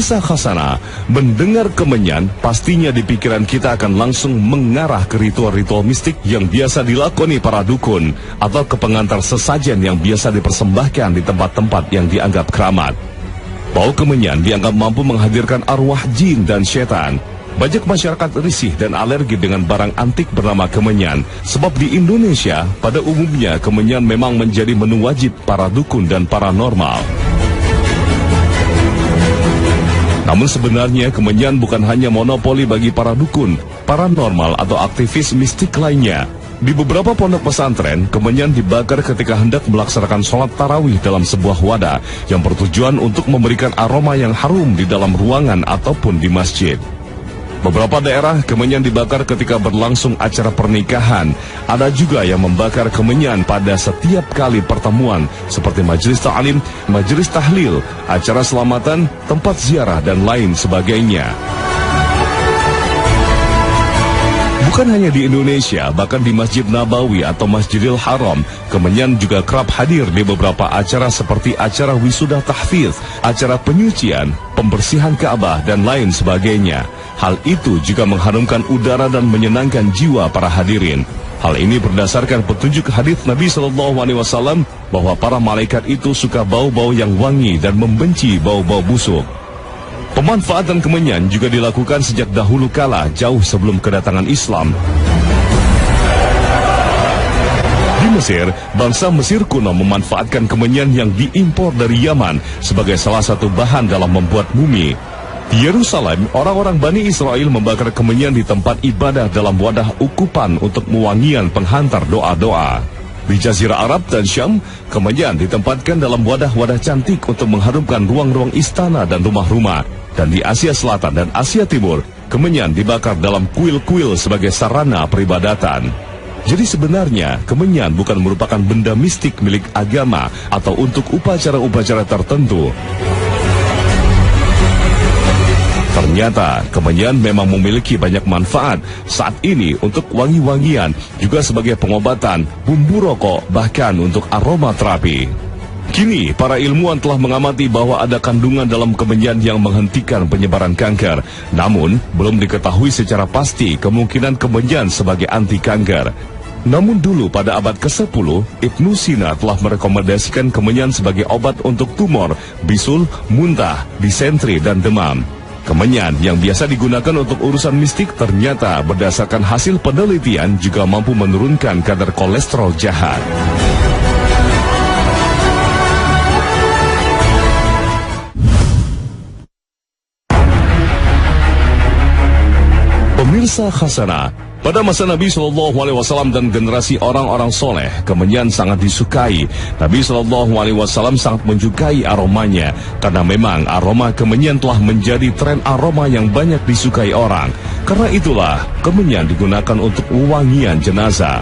Pemirsa Khasana, mendengar kemenyan, pastinya di pikiran kita akan langsung mengarah ke ritual-ritual mistik yang biasa dilakoni para dukun atau ke pengantar sesajen yang biasa dipersembahkan di tempat-tempat yang dianggap keramat. Bau kemenyan dianggap mampu menghadirkan arwah jin dan setan. Banyak masyarakat risih dan alergi dengan barang antik bernama kemenyan, sebab di Indonesia pada umumnya kemenyan memang menjadi menu wajib para dukun dan paranormal. Namun sebenarnya kemenyan bukan hanya monopoli bagi para dukun, paranormal atau aktivis mistik lainnya. Di beberapa pondok pesantren, kemenyan dibakar ketika hendak melaksanakan sholat tarawih dalam sebuah wadah yang bertujuan untuk memberikan aroma yang harum di dalam ruangan ataupun di masjid. Beberapa daerah kemenyan dibakar ketika berlangsung acara pernikahan. Ada juga yang membakar kemenyan pada setiap kali pertemuan seperti majelis ta'lim, majelis tahlil, acara selamatan, tempat ziarah dan lain sebagainya. Bukan hanya di Indonesia, bahkan di Masjid Nabawi atau Masjidil Haram, kemenyan juga kerap hadir di beberapa acara seperti acara wisuda tahfidz, acara penyucian, pembersihan Ka'bah dan lain sebagainya. Hal itu juga mengharumkan udara dan menyenangkan jiwa para hadirin. Hal ini berdasarkan petunjuk hadits Nabi SAW bahwa para malaikat itu suka bau-bau yang wangi dan membenci bau-bau busuk. Pemanfaatan kemenyan juga dilakukan sejak dahulu kala, jauh sebelum kedatangan Islam. Di Mesir, bangsa Mesir kuno memanfaatkan kemenyan yang diimpor dari Yaman sebagai salah satu bahan dalam membuat mumi. Di Yerusalem, orang-orang Bani Israel membakar kemenyan di tempat ibadah dalam wadah ukupan untuk mewangian penghantar doa-doa. Di Jazirah Arab dan Syam, kemenyan ditempatkan dalam wadah-wadah cantik untuk mengharumkan ruang-ruang istana dan rumah-rumah. Dan di Asia Selatan dan Asia Timur, kemenyan dibakar dalam kuil-kuil sebagai sarana peribadatan. Jadi sebenarnya, kemenyan bukan merupakan benda mistik milik agama atau untuk upacara-upacara tertentu. Ternyata, kemenyan memang memiliki banyak manfaat saat ini untuk wangi-wangian, juga sebagai pengobatan, bumbu rokok, bahkan untuk aromaterapi. Kini, para ilmuwan telah mengamati bahwa ada kandungan dalam kemenyan yang menghentikan penyebaran kanker. Namun, belum diketahui secara pasti kemungkinan kemenyan sebagai anti kanker. Namun dulu pada abad ke-10, Ibnu Sina telah merekomendasikan kemenyan sebagai obat untuk tumor, bisul, muntah, disentri, dan demam. Kemenyan yang biasa digunakan untuk urusan mistik ternyata berdasarkan hasil penelitian juga mampu menurunkan kadar kolesterol jahat. Pemirsa Khasana, pada masa Nabi SAW dan generasi orang-orang soleh, kemenyan sangat disukai. Nabi SAW sangat menyukai aromanya, karena memang aroma kemenyan telah menjadi tren aroma yang banyak disukai orang. Karena itulah, kemenyan digunakan untuk wewangian jenazah.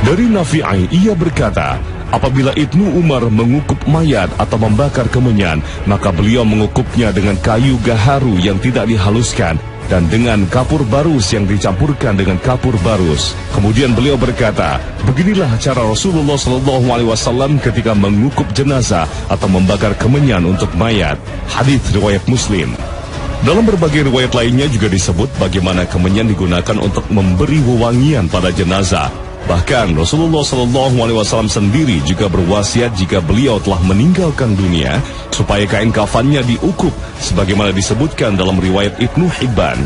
Dari Nafi'i, ia berkata, apabila Ibnu Umar mengukup mayat atau membakar kemenyan, maka beliau mengukupnya dengan kayu gaharu yang tidak dihaluskan, dan dengan kapur barus yang dicampurkan dengan kapur barus. Kemudian beliau berkata, beginilah cara Rasulullah SAW ketika mengukup jenazah atau membakar kemenyan untuk mayat. Hadits riwayat Muslim. Dalam berbagai riwayat lainnya juga disebut bagaimana kemenyan digunakan untuk memberi wewangian pada jenazah. Bahkan Rasulullah SAW sendiri juga berwasiat jika beliau telah meninggalkan dunia supaya kain kafannya diukup sebagaimana disebutkan dalam riwayat Ibnu Hibban.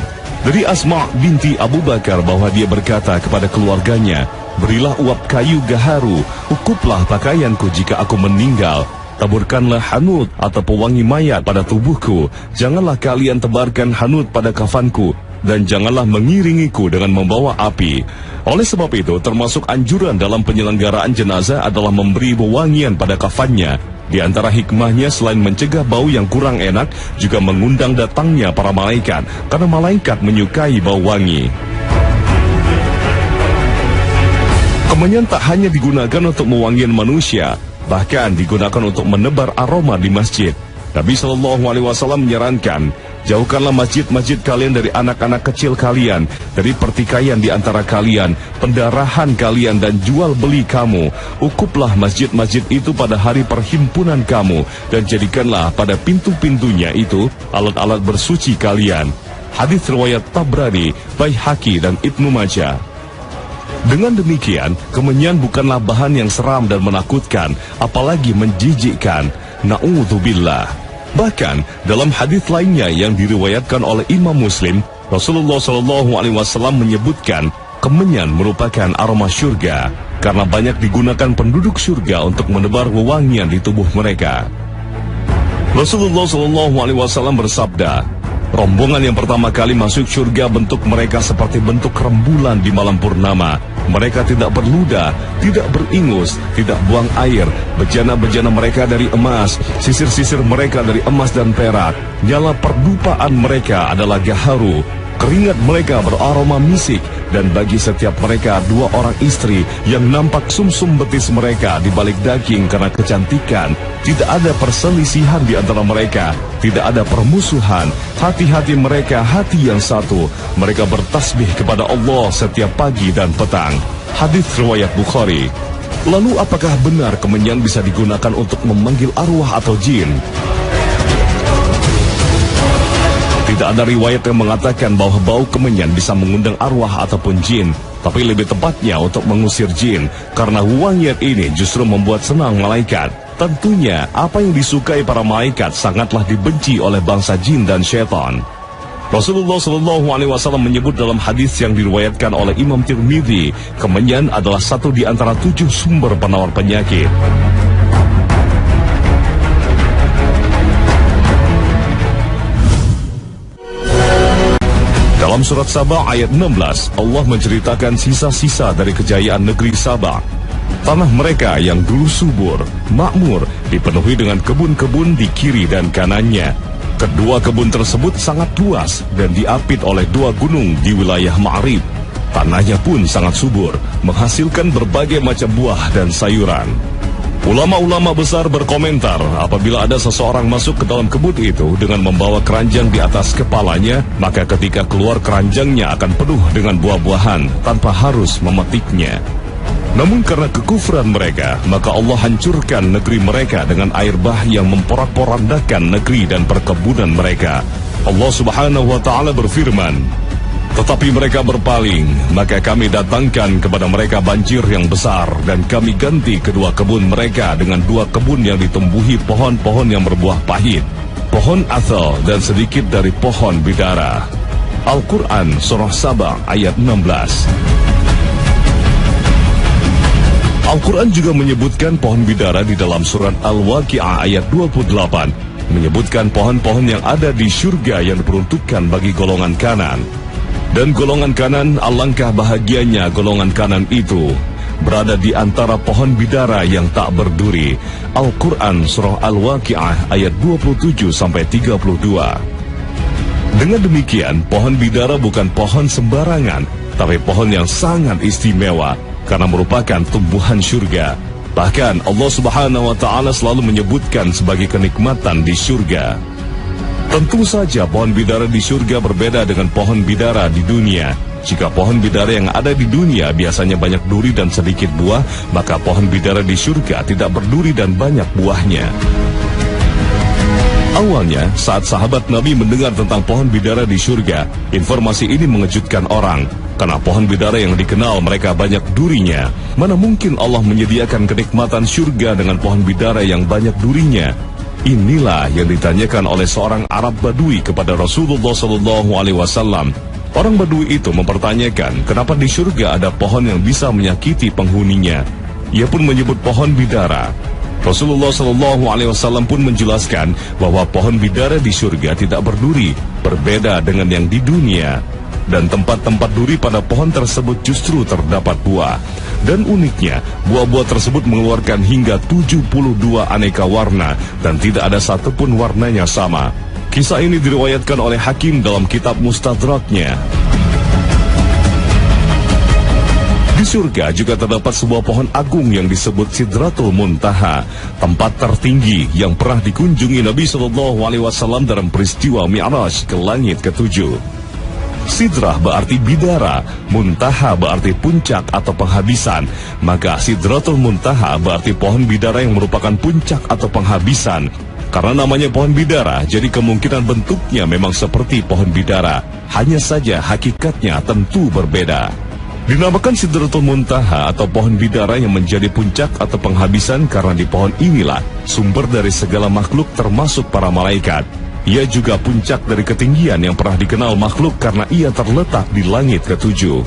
Dari Asma' binti Abu Bakar bahwa dia berkata kepada keluarganya, berilah uap kayu gaharu, ukuplah pakaianku jika aku meninggal. Taburkanlah hanut atau pewangi mayat pada tubuhku. Janganlah kalian tebarkan hanut pada kafanku, dan janganlah mengiringiku dengan membawa api. Oleh sebab itu, termasuk anjuran dalam penyelenggaraan jenazah adalah memberi wewangian pada kafannya. Di antara hikmahnya selain mencegah bau yang kurang enak, juga mengundang datangnya para malaikat, karena malaikat menyukai bau wangi. Kemenyan tak hanya digunakan untuk mewangian manusia, bahkan digunakan untuk menebar aroma di masjid. Nabi SAW menyarankan, jauhkanlah masjid-masjid kalian dari anak-anak kecil kalian, dari pertikaian di antara kalian, pendarahan kalian dan jual beli kamu. Ukuplah masjid-masjid itu pada hari perhimpunan kamu, dan jadikanlah pada pintu-pintunya itu alat-alat bersuci kalian. Hadis riwayat Tabrani, Baihaqi dan Ibnu Majah. Dengan demikian, kemenyan bukanlah bahan yang seram dan menakutkan, apalagi menjijikkan. Na'udzubillah. Bahkan dalam hadis lainnya yang diriwayatkan oleh Imam Muslim, Rasulullah SAW menyebutkan kemenyan merupakan aroma syurga karena banyak digunakan penduduk syurga untuk menebar wewangian di tubuh mereka. Rasulullah SAW bersabda, rombongan yang pertama kali masuk syurga bentuk mereka seperti bentuk rembulan di malam purnama. Mereka tidak berludah, tidak beringus, tidak buang air. Bejana-bejana mereka dari emas, sisir-sisir mereka dari emas dan perak. Nyala perdupaan mereka adalah gaharu. Keringat mereka beraroma misik, dan bagi setiap mereka 2 orang istri yang nampak sumsum betis mereka di balik daging karena kecantikan. Tidak ada perselisihan di antara mereka, tidak ada permusuhan. Hati-hati mereka hati yang satu. Mereka bertasbih kepada Allah setiap pagi dan petang. Hadis riwayat Bukhari. Lalu apakah benar kemenyan bisa digunakan untuk memanggil arwah atau jin? Tidak ada riwayat yang mengatakan bahwa bau kemenyan bisa mengundang arwah ataupun jin, tapi lebih tepatnya untuk mengusir jin, karena wangian ini justru membuat senang malaikat. Tentunya, apa yang disukai para malaikat sangatlah dibenci oleh bangsa jin dan syaitan. Rasulullah SAW menyebut dalam hadis yang diriwayatkan oleh Imam Tirmidzi, kemenyan adalah satu di antara 7 sumber penawar penyakit. Dalam surat Saba ayat 16, Allah menceritakan sisa-sisa dari kejayaan negeri Saba. Tanah mereka yang dulu subur, makmur, dipenuhi dengan kebun-kebun di kiri dan kanannya. Kedua kebun tersebut sangat luas dan diapit oleh 2 gunung di wilayah Ma'rib. Tanahnya pun sangat subur, menghasilkan berbagai macam buah dan sayuran. Ulama-ulama besar berkomentar apabila ada seseorang masuk ke dalam kebun itu dengan membawa keranjang di atas kepalanya, maka ketika keluar keranjangnya akan penuh dengan buah-buahan tanpa harus memetiknya. Namun karena kekufuran mereka, maka Allah hancurkan negeri mereka dengan air bah yang memporak-porandakan negeri dan perkebunan mereka. Allah Subhanahu wa Ta'ala berfirman, tetapi mereka berpaling, maka kami datangkan kepada mereka banjir yang besar, dan kami ganti kedua kebun mereka dengan 2 kebun yang ditumbuhi pohon-pohon yang berbuah pahit, pohon athal dan sedikit dari pohon bidara. Al-Quran Surah Saba ayat 16. Al-Quran juga menyebutkan pohon bidara di dalam surat Al-Waqi'ah ayat 28, menyebutkan pohon-pohon yang ada di syurga yang diperuntukkan bagi golongan kanan. Dan golongan kanan, alangkah bahagianya golongan kanan itu berada di antara pohon bidara yang tak berduri. Al-Quran Surah Al-Waqi'ah ayat 27-32. Dengan demikian, pohon bidara bukan pohon sembarangan, tapi pohon yang sangat istimewa karena merupakan tumbuhan syurga. Bahkan Allah Subhanahu wa Ta'ala selalu menyebutkan sebagai kenikmatan di syurga. Tentu saja pohon bidara di syurga berbeda dengan pohon bidara di dunia. Jika pohon bidara yang ada di dunia biasanya banyak duri dan sedikit buah, maka pohon bidara di syurga tidak berduri dan banyak buahnya. Awalnya, saat sahabat Nabi mendengar tentang pohon bidara di syurga, informasi ini mengejutkan orang. Karena pohon bidara yang dikenal mereka banyak durinya. Mana mungkin Allah menyediakan kenikmatan syurga dengan pohon bidara yang banyak durinya? Inilah yang ditanyakan oleh seorang Arab Badui kepada Rasulullah SAW. Orang Badui itu mempertanyakan kenapa di syurga ada pohon yang bisa menyakiti penghuninya. Ia pun menyebut pohon bidara. Rasulullah SAW pun menjelaskan bahwa pohon bidara di syurga tidak berduri, berbeda dengan yang di dunia. Dan tempat-tempat duri pada pohon tersebut justru terdapat buah. Dan uniknya, buah-buah tersebut mengeluarkan hingga 72 aneka warna dan tidak ada satupun warnanya sama. Kisah ini diriwayatkan oleh Hakim dalam kitab Mustadraknya. Di surga juga terdapat sebuah pohon agung yang disebut Sidratul Muntaha, tempat tertinggi yang pernah dikunjungi Nabi SAW dalam peristiwa Mi'raj ke langit ketujuh. Sidrah berarti bidara, muntaha berarti puncak atau penghabisan, maka Sidratul Muntaha berarti pohon bidara yang merupakan puncak atau penghabisan. Karena namanya pohon bidara, jadi kemungkinan bentuknya memang seperti pohon bidara, hanya saja hakikatnya tentu berbeda. Dinamakan Sidratul Muntaha atau pohon bidara yang menjadi puncak atau penghabisan karena di pohon inilah sumber dari segala makhluk termasuk para malaikat. Ia juga puncak dari ketinggian yang pernah dikenal makhluk karena ia terletak di langit ketujuh.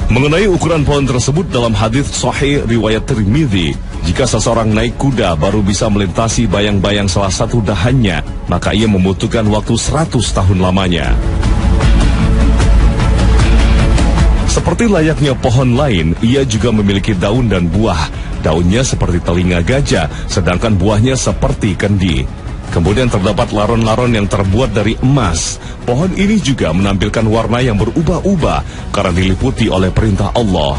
Mengenai ukuran pohon tersebut dalam hadis sahih riwayat Tirmidzi, jika seseorang naik kuda baru bisa melintasi bayang-bayang salah satu dahannya, maka ia membutuhkan waktu 100 tahun lamanya. Seperti layaknya pohon lain, ia juga memiliki daun dan buah. Daunnya seperti telinga gajah, sedangkan buahnya seperti kendi. Kemudian terdapat laron-laron yang terbuat dari emas. Pohon ini juga menampilkan warna yang berubah-ubah karena diliputi oleh perintah Allah.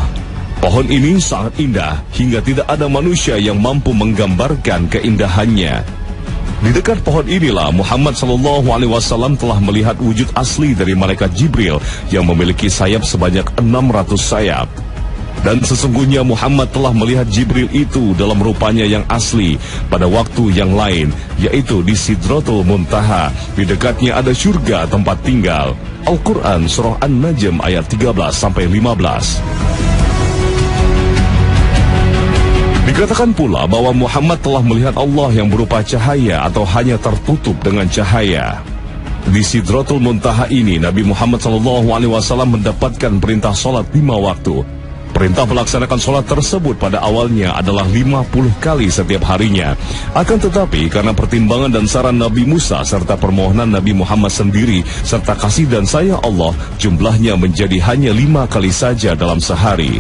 Pohon ini sangat indah hingga tidak ada manusia yang mampu menggambarkan keindahannya. Di dekat pohon inilah Muhammad SAW telah melihat wujud asli dari malaikat Jibril yang memiliki sayap sebanyak 600 sayap. Dan sesungguhnya Muhammad telah melihat Jibril itu dalam rupanya yang asli pada waktu yang lain, yaitu di Sidratul Muntaha. Di dekatnya ada surga tempat tinggal. Al-Quran Surah An-Najm ayat 13-15. Dikatakan pula bahwa Muhammad telah melihat Allah yang berupa cahaya atau hanya tertutup dengan cahaya. Di Sidratul Muntaha ini Nabi Muhammad SAW mendapatkan perintah sholat 5 waktu. Perintah melaksanakan sholat tersebut pada awalnya adalah 50 kali setiap harinya. Akan tetapi karena pertimbangan dan saran Nabi Musa serta permohonan Nabi Muhammad sendiri serta kasih dan sayang Allah, jumlahnya menjadi hanya 5 kali saja dalam sehari.